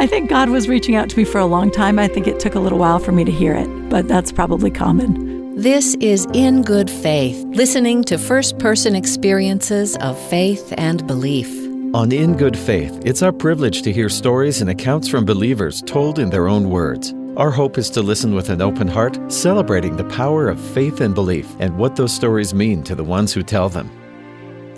I think God was reaching out to me for a long time. I think it took a little while for me to hear it, but that's probably common. This is In Good Faith, listening to first-person experiences of faith and belief. On In Good Faith, it's our privilege to hear stories and accounts from believers told in their own words. Our hope is to listen with an open heart, celebrating the power of faith and belief and what those stories mean to the ones who tell them.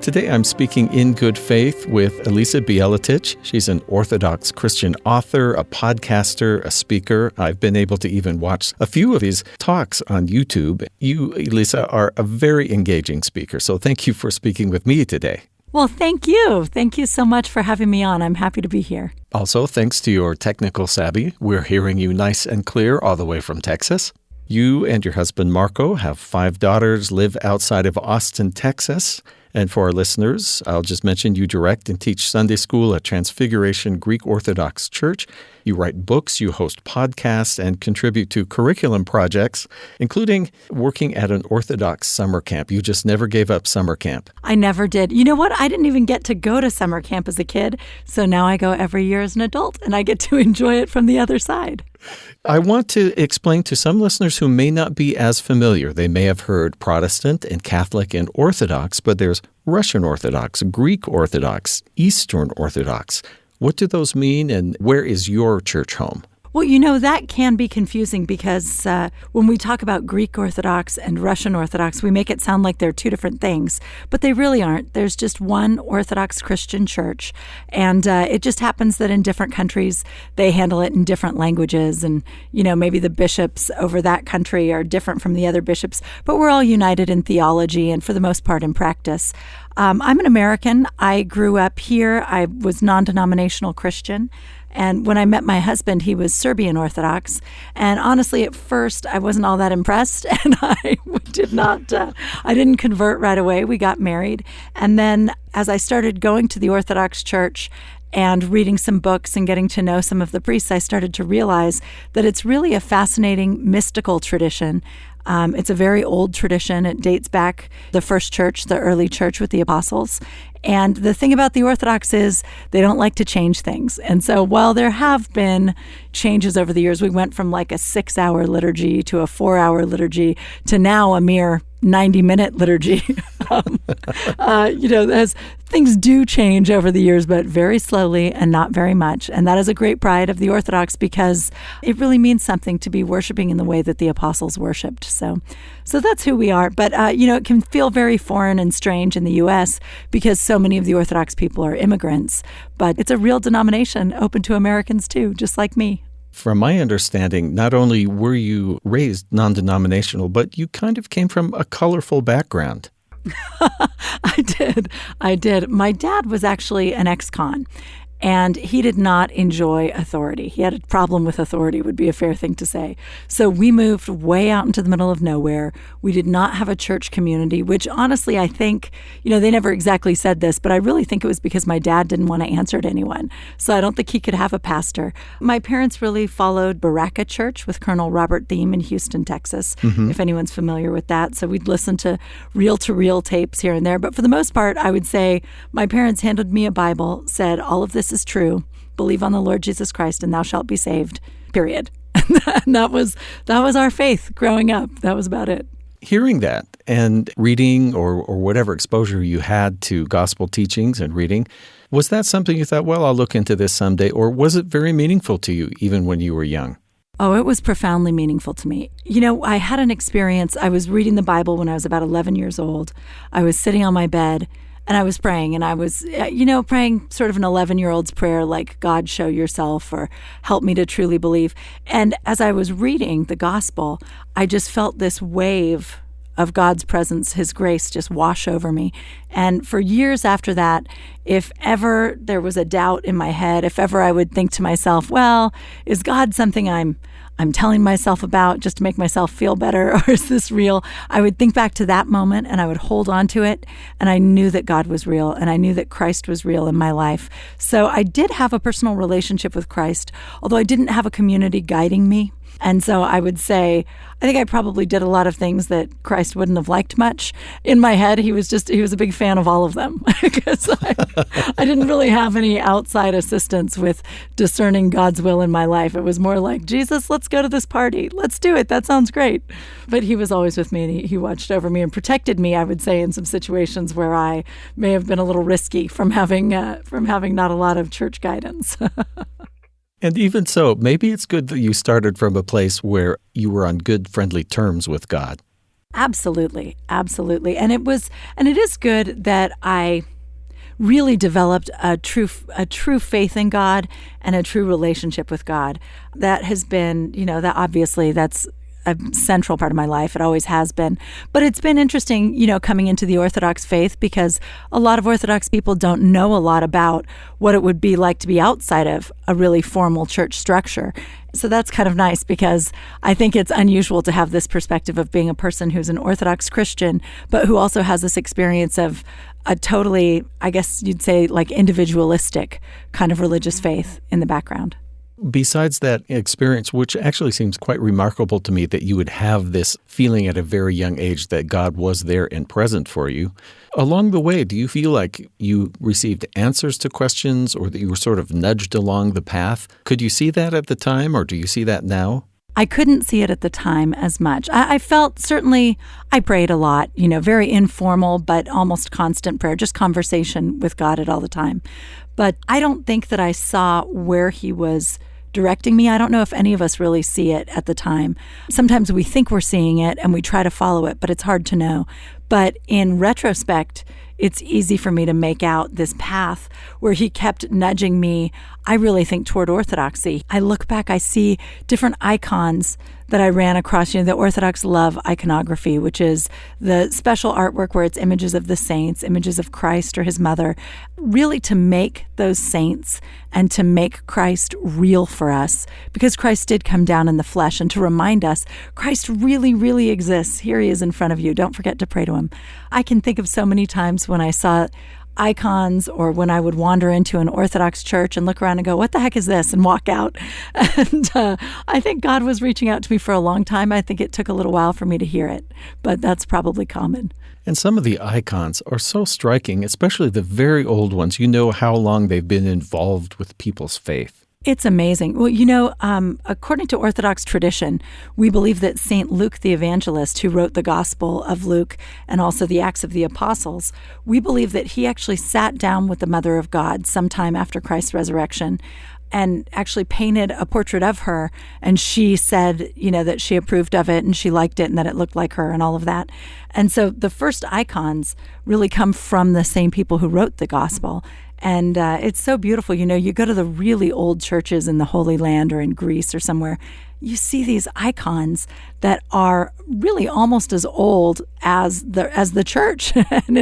Today I'm speaking in good faith with Elisa Bieletich. She's an Orthodox Christian author, a podcaster, a speaker. I've been able to even watch a few of his talks on YouTube. You, Elisa, are a very engaging speaker, so thank you for speaking with me today. Well, thank you. Thank you so much for having me on. I'm happy to be here. Also, thanks to your technical savvy, we're hearing you nice and clear all the way from Texas. You and your husband, Marco, have 5 daughters, live outside of Austin, Texas. And for our listeners, I'll just mention you direct and teach Sunday school at Transfiguration Greek Orthodox Church. You write books, you host podcasts, and contribute to curriculum projects, including working at an Orthodox summer camp. You just never gave up summer camp. I never did. You know what? I didn't even get to go to summer camp as a kid, so now I go every year as an adult, and I get to enjoy it from the other side. I want to explain to some listeners who may not be as familiar. They may have heard Protestant and Catholic and Orthodox, but there's Russian Orthodox, Greek Orthodox, Eastern Orthodox. What do those mean, and where is your church home? Well, you know, that can be confusing because when we talk about Greek Orthodox and Russian Orthodox, we make it sound like they're 2 different things, but they really aren't. There's just one Orthodox Christian church, and it just happens that in different countries, they handle it in different languages, and, you know, maybe the bishops over that country are different from the other bishops, but we're all united in theology and for the most part in practice. I'm an American. I grew up here. I was non-denominational Christian. And when I met my husband, he was Serbian Orthodox. And honestly, at first, I wasn't all that impressed. And I didn't convert right away. We got married. And then as I started going to the Orthodox Church and reading some books and getting to know some of the priests, I started to realize that it's really a fascinating mystical tradition. It's a very old tradition. It dates back the first church, the early church with the apostles. And the thing about the Orthodox is they don't like to change things. And so while there have been changes over the years, we went from like a 6-hour liturgy to a 4-hour liturgy to now a mere 90-minute liturgy. As things do change over the years, but very slowly and not very much. And that is a great pride of the Orthodox because it really means something to be worshiping in the way that the apostles worshiped. So that's who we are. But, it can feel very foreign and strange in the U.S. because so many of the Orthodox people are immigrants. But it's a real denomination open to Americans too, just like me. From my understanding, not only were you raised non-denominational, but you kind of came from a colorful background. I did. My dad was actually an ex-con, and he did not enjoy authority. He had a problem with authority, would be a fair thing to say. So we moved way out into the middle of nowhere. We did not have a church community, which honestly, I think, they never exactly said this, but I really think it was because my dad didn't want to answer to anyone. So I don't think he could have a pastor. My parents really followed Baraka Church with Colonel Robert Thiem in Houston, Texas, if anyone's familiar with that. So we'd listen to reel-to-reel tapes here and there. But for the most part, I would say my parents handed me a Bible, said all of this is true. Believe on the Lord Jesus Christ and thou shalt be saved, period. And that was our faith growing up. That was about it. Hearing that and reading or whatever exposure you had to gospel teachings and reading, was that something you thought, well, I'll look into this someday, or was it very meaningful to you even when you were young? Oh, it was profoundly meaningful to me. I had an experience. I was reading the Bible when I was about 11 years old. I was sitting on my bed and I was praying, and I was, praying sort of an 11-year-old's prayer, like, God, show yourself, or help me to truly believe. And as I was reading the gospel, I just felt this wave of God's presence, His grace just wash over me. And for years after that, if ever there was a doubt in my head, if ever I would think to myself, well, is God something I'm telling myself about just to make myself feel better, or is this real? I would think back to that moment and I would hold on to it, and I knew that God was real and I knew that Christ was real in my life. So I did have a personal relationship with Christ, although I didn't have a community guiding me. And so I would say, I think I probably did a lot of things that Christ wouldn't have liked much. In my head, he was a big fan of all of them because I didn't really have any outside assistance with discerning God's will in my life. It was more like, Jesus, let's go to this party. Let's do it. That sounds great. But he was always with me, and he watched over me and protected me, I would say, in some situations where I may have been a little risky from having not a lot of church guidance. And even so, maybe it's good that you started from a place where you were on good, friendly terms with God. Absolutely. Absolutely. And it is good that I really developed a true faith in God and a true relationship with God. That has been, that's a central part of my life. It always has been. But it's been interesting, coming into the Orthodox faith, because a lot of Orthodox people don't know a lot about what it would be like to be outside of a really formal church structure. So that's kind of nice, because I think it's unusual to have this perspective of being a person who's an Orthodox Christian, but who also has this experience of a totally, I guess you'd say, like individualistic kind of religious faith in the background. Besides that experience, which actually seems quite remarkable to me that you would have this feeling at a very young age that God was there and present for you, along the way, do you feel like you received answers to questions or that you were sort of nudged along the path? Could you see that at the time, or do you see that now? I couldn't see it at the time as much. I felt, certainly, I prayed a lot, very informal but almost constant prayer, just conversation with God at all the time. But I don't think that I saw where he was directing me. I don't know if any of us really see it at the time. Sometimes we think we're seeing it and we try to follow it, but it's hard to know. But in retrospect, it's easy for me to make out this path where he kept nudging me, I really think, toward orthodoxy. I look back, I see different icons that I ran across. The Orthodox love iconography, which is the special artwork where it's images of the saints, images of Christ or his mother, really to make those saints and to make Christ real for us, because Christ did come down in the flesh, and to remind us Christ really, really exists. Here he is in front of you. Don't forget to pray to him. I can think of so many times when I saw icons, or when I would wander into an Orthodox church and look around and go, what the heck is this? And walk out. And I think God was reaching out to me for a long time. I think it took a little while for me to hear it, but that's probably common. And some of the icons are so striking, especially the very old ones. You know how long they've been involved with people's faith. It's amazing. Well, according to Orthodox tradition, we believe that St. Luke the Evangelist, who wrote the Gospel of Luke and also the Acts of the Apostles, we believe that he actually sat down with the Mother of God sometime after Christ's resurrection and actually painted a portrait of her. And she said, that she approved of it and she liked it and that it looked like her and all of that. And so the first icons really come from the same people who wrote the Gospel. And it's so beautiful. You go to the really old churches in the Holy Land or in Greece or somewhere, you see these icons that are really almost as old as the church. And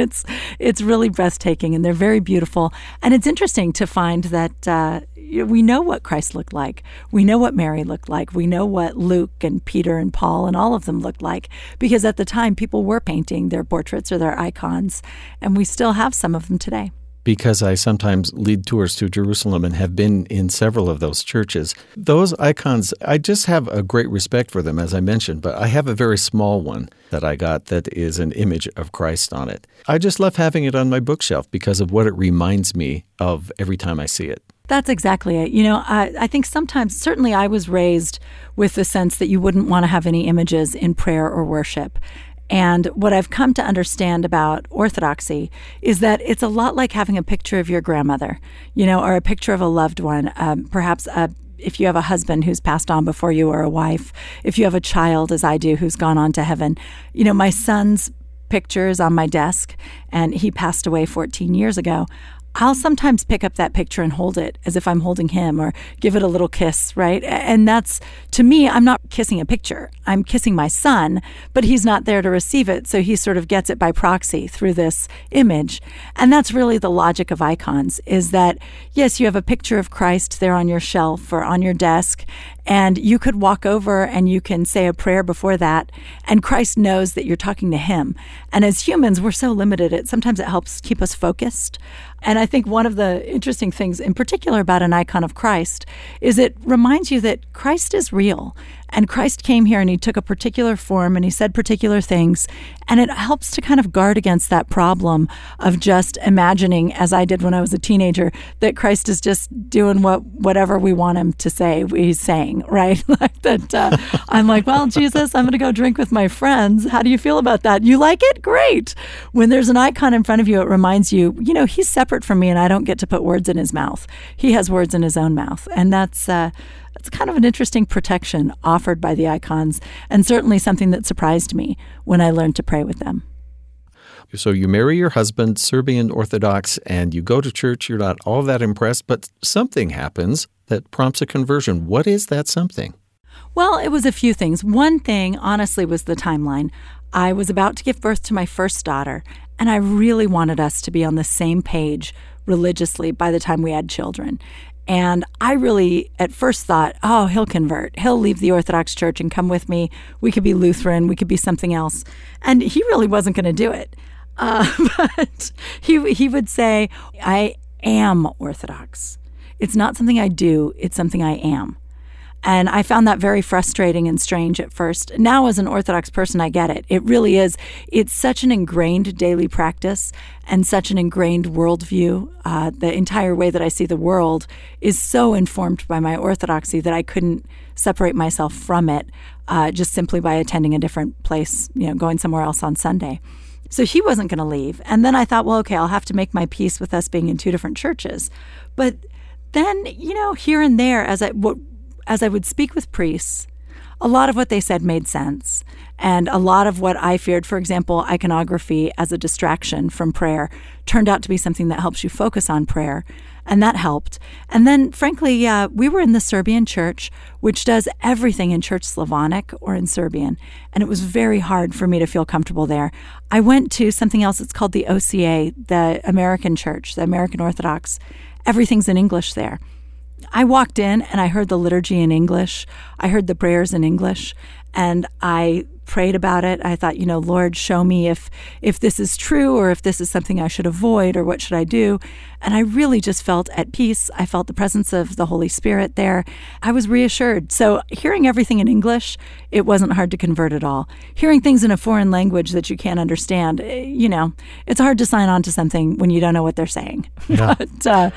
it's really breathtaking, and they're very beautiful. And it's interesting to find that we know what Christ looked like. We know what Mary looked like. We know what Luke and Peter and Paul and all of them looked like, because at the time people were painting their portraits or their icons, and we still have some of them today. Because I sometimes lead tours to Jerusalem and have been in several of those churches. Those icons, I just have a great respect for them, as I mentioned, but I have a very small one that I got that is an image of Christ on it. I just love having it on my bookshelf because of what it reminds me of every time I see it. That's exactly it. I think sometimes, certainly I was raised with the sense that you wouldn't want to have any images in prayer or worship. And what I've come to understand about Orthodoxy is that it's a lot like having a picture of your grandmother, or a picture of a loved one, perhaps if you have a husband who's passed on before you, or a wife, if you have a child, as I do, who's gone on to heaven. My son's picture is on my desk, and he passed away 14 years ago. I'll sometimes pick up that picture and hold it as if I'm holding him, or give it a little kiss, right? And that's, to me, I'm not kissing a picture. I'm kissing my son, but he's not there to receive it, so he sort of gets it by proxy through this image. And that's really the logic of icons, is that, yes, you have a picture of Christ there on your shelf or on your desk, and you could walk over and you can say a prayer before that, and Christ knows that you're talking to him. And as humans, we're so limited. Sometimes it helps keep us focused. And I think one of the interesting things in particular about an icon of Christ is it reminds you that Christ is real. And Christ came here and he took a particular form and he said particular things. And it helps to kind of guard against that problem of just imagining, as I did when I was a teenager, that Christ is just doing whatever we want him to say, he's saying, right? Like that. I'm like, well, Jesus, I'm going to go drink with my friends. How do you feel about that? You like it? Great. When there's an icon in front of you, it reminds you, he's separate from me and I don't get to put words in his mouth. He has words in his own mouth. And that's kind of an interesting protection offered by the icons, and certainly something that surprised me when I learned to pray with them. So you marry your husband, Serbian Orthodox, and you go to church. You're not all that impressed, but something happens that prompts a conversion. What is that something? Well, it was a few things. One thing, honestly, was the timeline. I was about to give birth to my first daughter, and I really wanted us to be on the same page religiously by the time we had children. And I really, at first thought, oh, he'll convert. He'll leave the Orthodox Church and come with me. We could be Lutheran. We could be something else. And he really wasn't going to do it. But he would say, I am Orthodox. It's not something I do. It's something I am. And I found that very frustrating and strange at first. Now, as an Orthodox person, I get it. It really is. It's such an ingrained daily practice and such an ingrained worldview. The entire way that I see the world is so informed by my Orthodoxy that I couldn't separate myself from it just simply by attending a different place, going somewhere else on Sunday. So he wasn't going to leave. And then I thought, well, okay, I'll have to make my peace with us being in two different churches. But then, here and there, as I would speak with priests, a lot of what they said made sense. And a lot of what I feared, for example, iconography as a distraction from prayer, turned out to be something that helps you focus on prayer. And that helped. And then, frankly, we were in the Serbian church, which does everything in Church Slavonic or in Serbian. And it was very hard for me to feel comfortable there. I went to something else. It's called the OCA, the American Church, the American Orthodox. Everything's in English there. I walked in and I heard the liturgy in English. I heard the prayers in English, and I prayed about it. I thought, Lord, show me if this is true or if this is something I should avoid or what should I do. And I really just felt at peace. I felt the presence of the Holy Spirit there. I was reassured. So hearing everything in English, it wasn't hard to convert at all. Hearing things in a foreign language that you can't understand, it's hard to sign on to something when you don't know what they're saying. Yeah.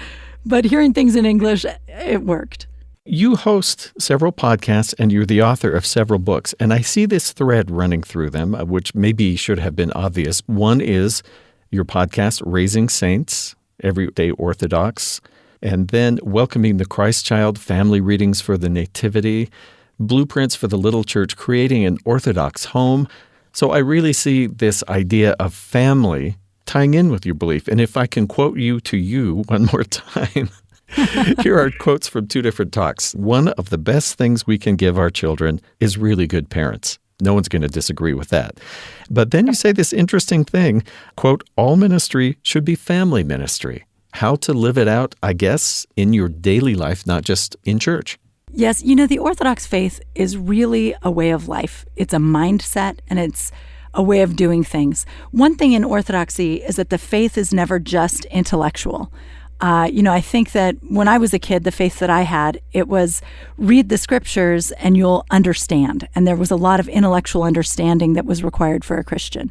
But hearing things in English, it worked. You host several podcasts and you're the author of several books. And I see this thread running through them, which maybe should have been obvious. One is your podcast, Raising Saints, Everyday Orthodox, and then Welcoming the Christ Child, Family Readings for the Nativity, Blueprints for the Little Church, Creating an Orthodox Home. So I really see this idea of family tying in with your belief. And if I can quote you to you one more time, here are quotes from two different talks. One of the best things we can give our children is really good parents. No one's going to disagree with that. But then you say this interesting thing, quote, all ministry should be family ministry. How to live it out, I guess, in your daily life, not just in church. Yes, the Orthodox faith is really a way of life. It's a mindset, and it's a way of doing things. One thing in Orthodoxy is that the faith is never just intellectual. I think that when I was a kid, the faith that I had, it was read the scriptures and you'll understand. And there was a lot of intellectual understanding that was required for a Christian.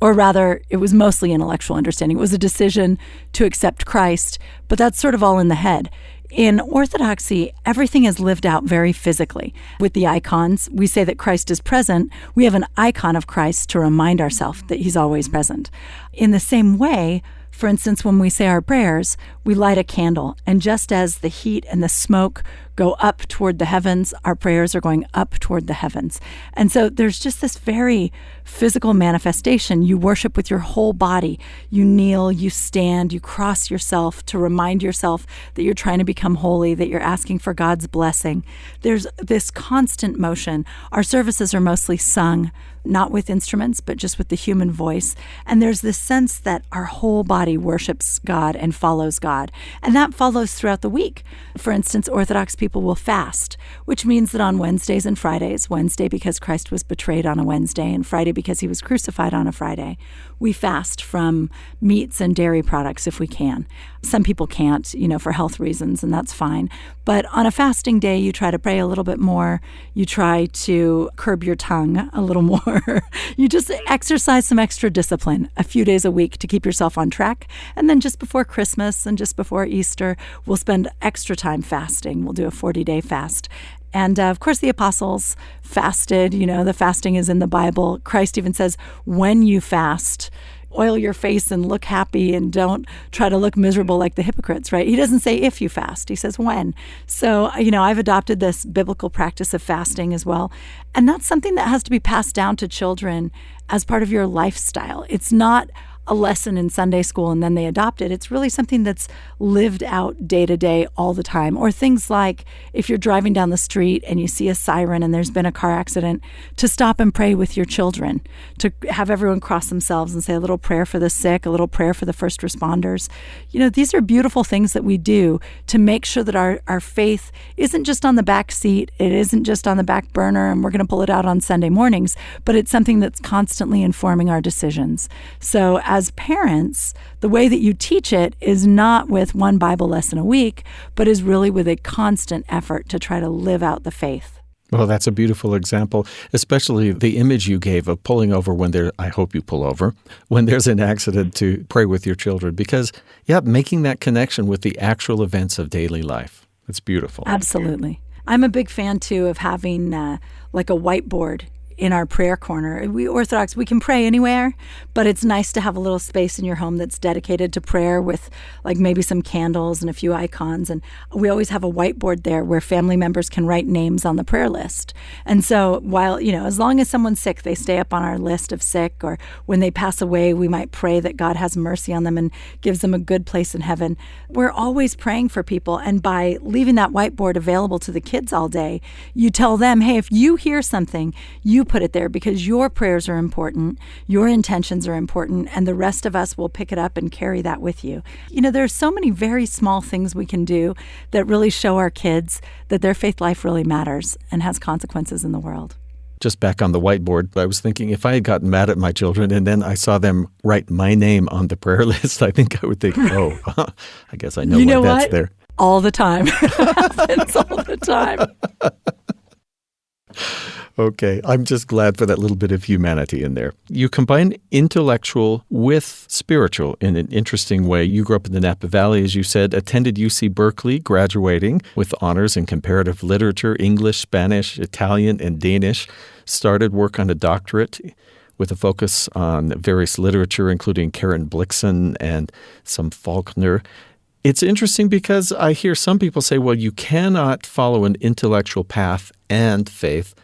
Or rather, it was mostly intellectual understanding. It was a decision to accept Christ, but that's sort of all in the head. In Orthodoxy, everything is lived out very physically. With the icons, we say that Christ is present. We have an icon of Christ to remind ourselves that he's always present. In the same way, for instance, when we say our prayers, we light a candle. And just as the heat and the smoke go up toward the heavens, our prayers are going up toward the heavens. And so there's just this very physical manifestation. You worship with your whole body. You kneel, you stand, you cross yourself to remind yourself that you're trying to become holy, that you're asking for God's blessing. There's this constant motion. Our services are mostly sung not with instruments, but just with the human voice. And there's this sense that our whole body worships God and follows God. And that follows throughout the week. For instance, Orthodox people will fast, which means that on Wednesdays and Fridays, Wednesday because Christ was betrayed on a Wednesday, and Friday because he was crucified on a Friday, we fast from meats and dairy products if we can. Some people can't, for health reasons, and that's fine. But on a fasting day, you try to pray a little bit more. You try to curb your tongue a little more. You just exercise some extra discipline a few days a week to keep yourself on track. And then just before Christmas and just before Easter, we'll spend extra time fasting. We'll do a 40-day fast. And of course, the apostles fasted. The fasting is in the Bible. Christ even says, when you fast, oil your face and look happy and don't try to look miserable like the hypocrites, right? He doesn't say if you fast, he says when. So, I've adopted this biblical practice of fasting as well. And that's something that has to be passed down to children as part of your lifestyle. It's not a lesson in Sunday school and then they adopt it. It's really something that's lived out day to day all the time. Or things like if you're driving down the street and you see a siren and there's been a car accident, to stop and pray with your children, to have everyone cross themselves and say a little prayer for the sick, a little prayer for the first responders. These are beautiful things that we do to make sure that our faith isn't just on the back seat, it isn't just on the back burner and we're going to pull it out on Sunday mornings, but it's something that's constantly informing our decisions. So as parents, the way that you teach it is not with one Bible lesson a week, but is really with a constant effort to try to live out the faith. Well, that's a beautiful example, especially the image you gave of pulling over I hope you pull over, when there's an accident, to pray with your children. Because, making that connection with the actual events of daily life. It's beautiful. Absolutely. I'm a big fan, too, of having like a whiteboard in our prayer corner. We Orthodox, we can pray anywhere, but it's nice to have a little space in your home that's dedicated to prayer with like maybe some candles and a few icons. And we always have a whiteboard there where family members can write names on the prayer list. And so while, as long as someone's sick, they stay up on our list of sick, or when they pass away, we might pray that God has mercy on them and gives them a good place in heaven. We're always praying for people. And by leaving that whiteboard available to the kids all day, you tell them, hey, if you hear something, you put it there because your prayers are important, your intentions are important, and the rest of us will pick it up and carry that with you. There are so many very small things we can do that really show our kids that their faith life really matters and has consequences in the world. Just back on the whiteboard, I was thinking if I had gotten mad at my children and then I saw them write my name on the prayer list, I think I would think, I guess I know why that's there. All the time. It happens all the time. Okay, I'm just glad for that little bit of humanity in there. You combine intellectual with spiritual in an interesting way. You grew up in the Napa Valley, as you said, attended UC Berkeley, graduating with honors in comparative literature, English, Spanish, Italian, and Danish. Started work on a doctorate with a focus on various literature, including Karen Blixen and some Faulkner. It's interesting because I hear some people say, well, you cannot follow an intellectual path and faith.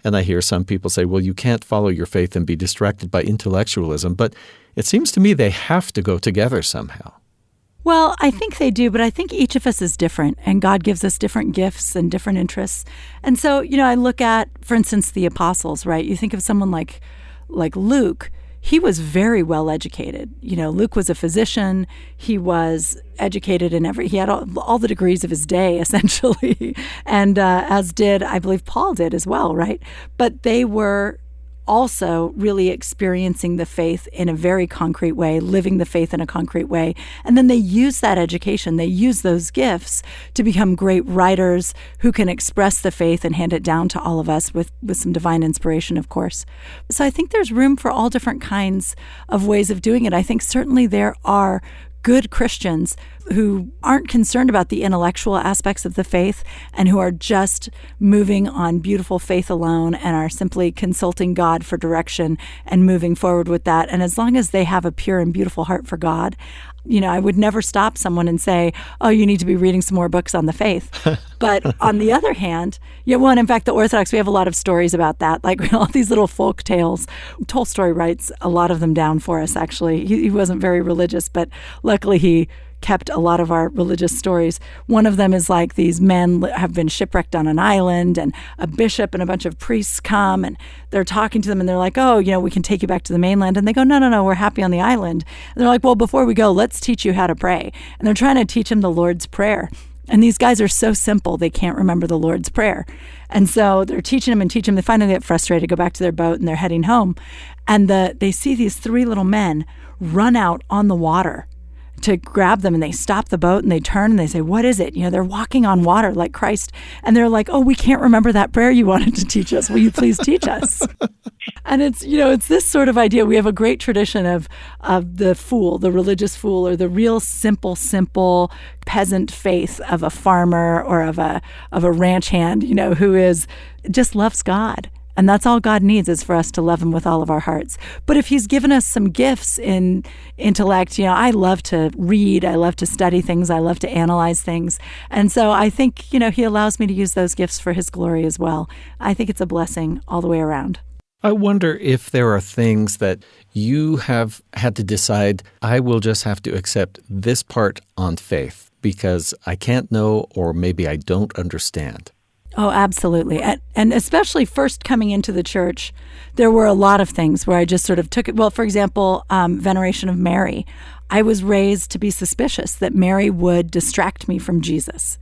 And I hear some people say, well, you can't follow your faith and be distracted by intellectualism. But it seems to me they have to go together somehow. Well, I think they do, but I think each of us is different, and God gives us different gifts and different interests. And so, I look at, for instance, the apostles, right? You think of someone like Luke. He was very well educated. Luke was a physician. He was educated he had all the degrees of his day, essentially. And as did, I believe, Paul did as well, right? But they were also really experiencing the faith in a very concrete way, living the faith in a concrete way. And then they use that education, they use those gifts to become great writers who can express the faith and hand it down to all of us with some divine inspiration, of course. So I think there's room for all different kinds of ways of doing it. I think certainly there are good Christians who aren't concerned about the intellectual aspects of the faith and who are just moving on beautiful faith alone and are simply consulting God for direction and moving forward with that. And as long as they have a pure and beautiful heart for God, I would never stop someone and say, oh, you need to be reading some more books on the faith. But on the other hand, and in fact, the Orthodox, we have a lot of stories about that, like all these little folk tales. Tolstoy writes a lot of them down for us, actually. He wasn't very religious, but luckily he kept a lot of our religious stories. One of them is like these men have been shipwrecked on an island, and a bishop and a bunch of priests come, and they're talking to them, and they're like, oh, we can take you back to the mainland. And they go, no, we're happy on the island. And they're like, well, before we go, let's teach you how to pray. And they're trying to teach him the Lord's Prayer. And these guys are so simple, they can't remember the Lord's Prayer. And so they're teaching them. They finally get frustrated, go back to their boat, and they're heading home. And they see these three little men run out on the water to grab them, and they stop the boat and they turn and they say, what is it? They're walking on water like Christ. And they're like, oh, we can't remember that prayer you wanted to teach us. Will you please teach us? And it's this sort of idea. We have a great tradition of the fool, the religious fool, or the real simple peasant faith of a farmer or of a ranch hand, who is just loves God. And that's all God needs, is for us to love him with all of our hearts. But if he's given us some gifts in intellect, I love to read, I love to study things, I love to analyze things. And so I think, he allows me to use those gifts for his glory as well. I think it's a blessing all the way around. I wonder if there are things that you have had to decide, I will just have to accept this part on faith because I can't know, or maybe I don't understand. Oh, absolutely. And especially first coming into the church, there were a lot of things where I just sort of took it. Well, for example, veneration of Mary. I was raised to be suspicious that Mary would distract me from Jesus.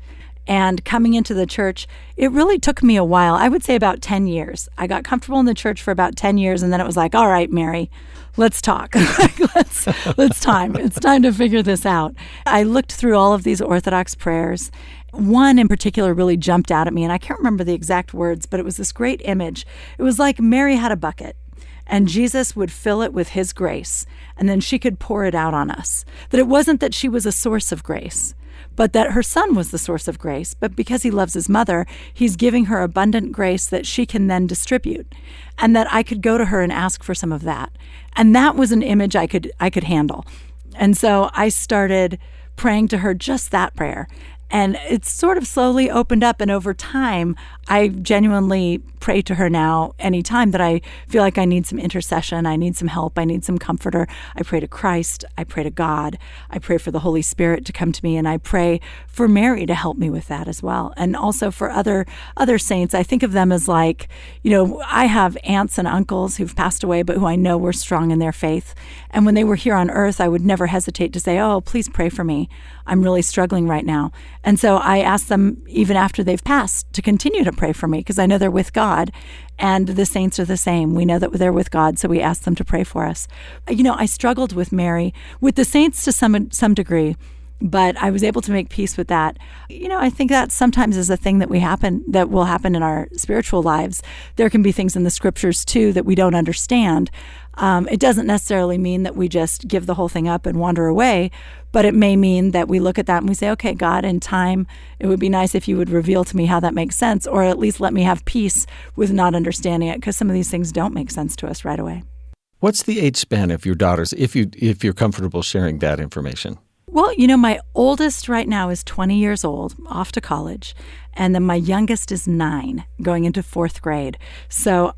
And coming into the church, it really took me a while. I would say about 10 years. I got comfortable in the church for about 10 years, and then it was like, all right, Mary, let's talk. It's time to figure this out. I looked through all of these Orthodox prayers. One in particular really jumped out at me, and I can't remember the exact words, but it was this great image. It was like Mary had a bucket, and Jesus would fill it with his grace, and then she could pour it out on us. That it wasn't that she was a source of grace, but that her son was the source of grace. But because he loves his mother, he's giving her abundant grace that she can then distribute, and that I could go to her and ask for some of that. And that was an image I could handle. And so I started praying to her just that prayer. And it's sort of slowly opened up. And over time, I genuinely pray to her now anytime that I feel like I need some intercession, I need some help, I need some comforter. I pray to Christ, I pray to God, I pray for the Holy Spirit to come to me, and I pray for Mary to help me with that as well. And also for other saints. I think of them as like, I have aunts and uncles who've passed away, but who I know were strong in their faith. And when they were here on earth, I would never hesitate to say, oh, please pray for me. I'm really struggling right now. And so I ask them, even after they've passed, to continue to pray for me, because I know they're with God, and the saints are the same. We know that they're with God, so we ask them to pray for us. I struggled with Mary, with the saints to some degree, but I was able to make peace with that. I think that sometimes is a thing that will happen in our spiritual lives. There can be things in the scriptures too that we don't understand. It doesn't necessarily mean that we just give the whole thing up and wander away, but it may mean that we look at that and we say, okay, God, in time, it would be nice if you would reveal to me how that makes sense, or at least let me have peace with not understanding it, because some of these things don't make sense to us right away. What's the age span of your daughters, if you're comfortable sharing that information? Well, my oldest right now is 20 years old, off to college, and then my youngest is 9, going into 4th grade. So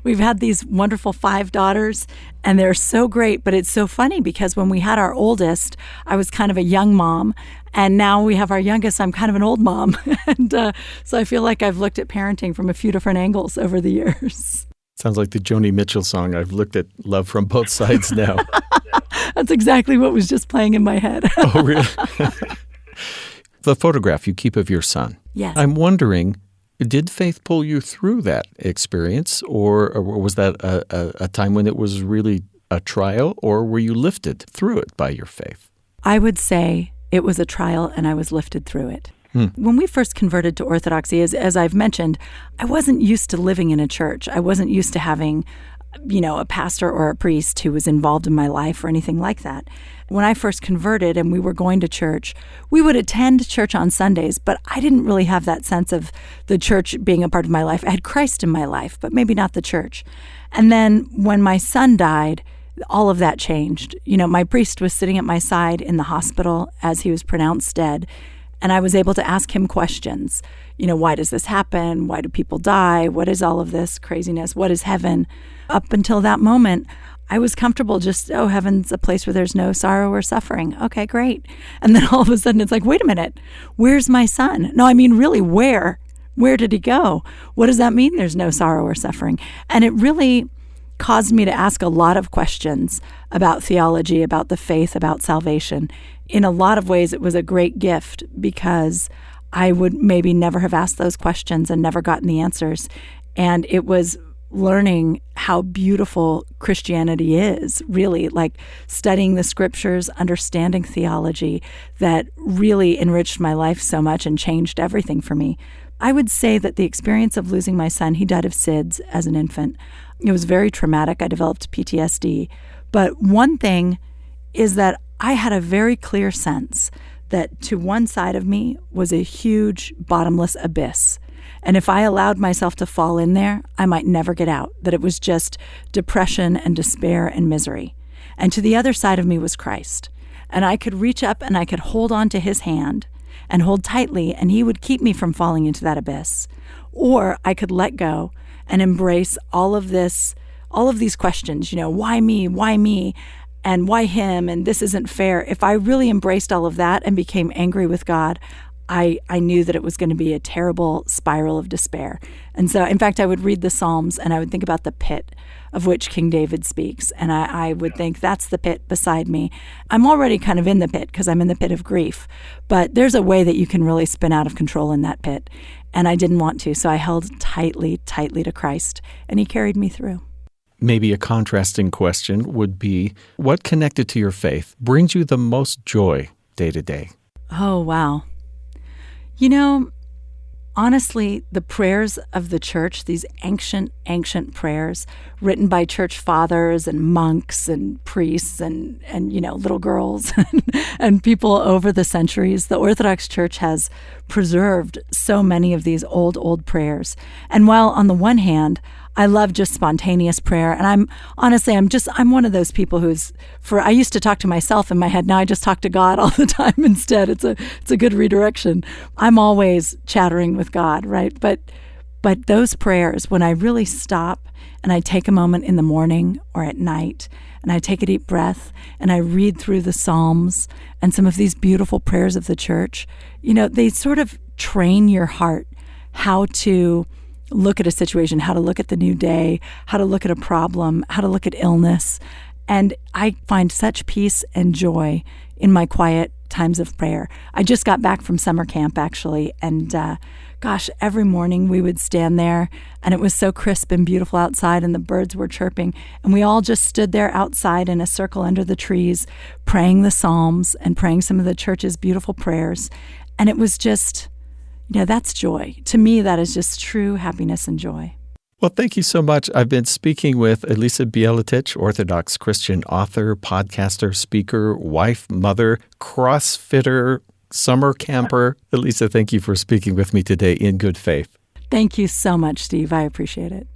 we've had these wonderful 5 daughters, and they're so great, but it's so funny because when we had our oldest, I was kind of a young mom, and now we have our youngest, I'm kind of an old mom. And so I feel like I've looked at parenting from a few different angles over the years. Sounds like the Joni Mitchell song, I've looked at love from both sides now. That's exactly what was just playing in my head. Oh, really? The photograph you keep of your son. Yes. I'm wondering, did faith pull you through that experience, or was that a time when it was really a trial, or were you lifted through it by your faith? I would say it was a trial, and I was lifted through it. When we first converted to Orthodoxy, as I've mentioned, I wasn't used to living in a church. I wasn't used to having, a pastor or a priest who was involved in my life or anything like that. When I first converted and we were going to church, we would attend church on Sundays, but I didn't really have that sense of the church being a part of my life. I had Christ in my life, but maybe not the church. And then when my son died, all of that changed. My priest was sitting at my side in the hospital as he was pronounced dead. And I was able to ask him questions. Why does this happen? Why do people die? What is all of this craziness? What is heaven? Up until that moment, I was comfortable just, heaven's a place where there's no sorrow or suffering. Okay, great. And then all of a sudden it's like, wait a minute, where's my son? No, I mean, really, where? Where did he go? What does that mean there's no sorrow or suffering? And it really caused me to ask a lot of questions about theology, about the faith, about salvation. In a lot of ways, it was a great gift because I would maybe never have asked those questions and never gotten the answers. And it was learning how beautiful Christianity is, really, like studying the scriptures, understanding theology, that really enriched my life so much and changed everything for me. I would say that the experience of losing my son, he died of SIDS as an infant. It was very traumatic. I developed PTSD. But one thing is that I had a very clear sense that to one side of me was a huge bottomless abyss. And if I allowed myself to fall in there, I might never get out, that it was just depression and despair and misery. And to the other side of me was Christ. And I could reach up and I could hold on to his hand and hold tightly, and he would keep me from falling into that abyss. Or I could let go and embrace all of these questions, why me? Why me? And why him? And this isn't fair. If I really embraced all of that and became angry with God, I knew that it was going to be a terrible spiral of despair. And so, in fact, I would read the Psalms and I would think about the pit of which King David speaks. And I would think, that's the pit beside me. I'm already kind of in the pit because I'm in the pit of grief. But there's a way that you can really spin out of control in that pit. And I didn't want to. So I held tightly to Christ, and he carried me through. Maybe a contrasting question would be, what connected to your faith brings you the most joy day to day? Oh, wow. Honestly, the prayers of the church, these ancient prayers written by church fathers and monks and priests and little girls and people over the centuries, the Orthodox Church has preserved so many of these old prayers. And while on the one hand, I love just spontaneous prayer. And I'm one of those people I used to talk to myself in my head. Now I just talk to God all the time instead. It's a good redirection. I'm always chattering with God, right? But those prayers, when I really stop and I take a moment in the morning or at night and I take a deep breath and I read through the Psalms and some of these beautiful prayers of the church, they sort of train your heart how to look at a situation, how to look at the new day, how to look at a problem, how to look at illness. And I find such peace and joy in my quiet times of prayer. I just got back from summer camp, actually, and every morning we would stand there, and it was so crisp and beautiful outside, and the birds were chirping, and we all just stood there outside in a circle under the trees, praying the Psalms and praying some of the church's beautiful prayers. And it was just, that's joy. To me, that is just true happiness and joy. Well, thank you so much. I've been speaking with Elisa Bieletich, Orthodox Christian author, podcaster, speaker, wife, mother, CrossFitter, summer camper. Elisa, thank you for speaking with me today in good faith. Thank you so much, Steve. I appreciate it.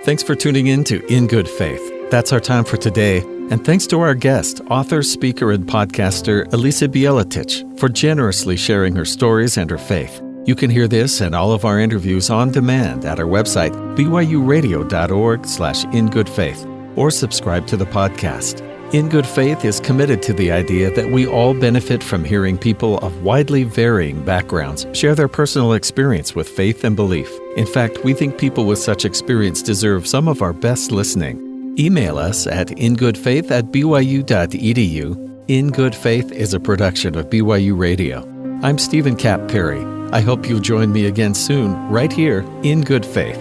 Thanks for tuning in to In Good Faith. That's our time for today. And thanks to our guest, author, speaker, and podcaster Elisa Bieletich, for generously sharing her stories and her faith. You can hear this and all of our interviews on demand at our website, byuradio.org/ingoodfaith, or subscribe to the podcast. In Good Faith is committed to the idea that we all benefit from hearing people of widely varying backgrounds share their personal experience with faith and belief. In fact, we think people with such experience deserve some of our best listening. Email us at ingoodfaith@byu.edu. In Good Faith is a production of BYU Radio. I'm Stephen Kapp Perry. I hope you'll join me again soon, right here in Good Faith.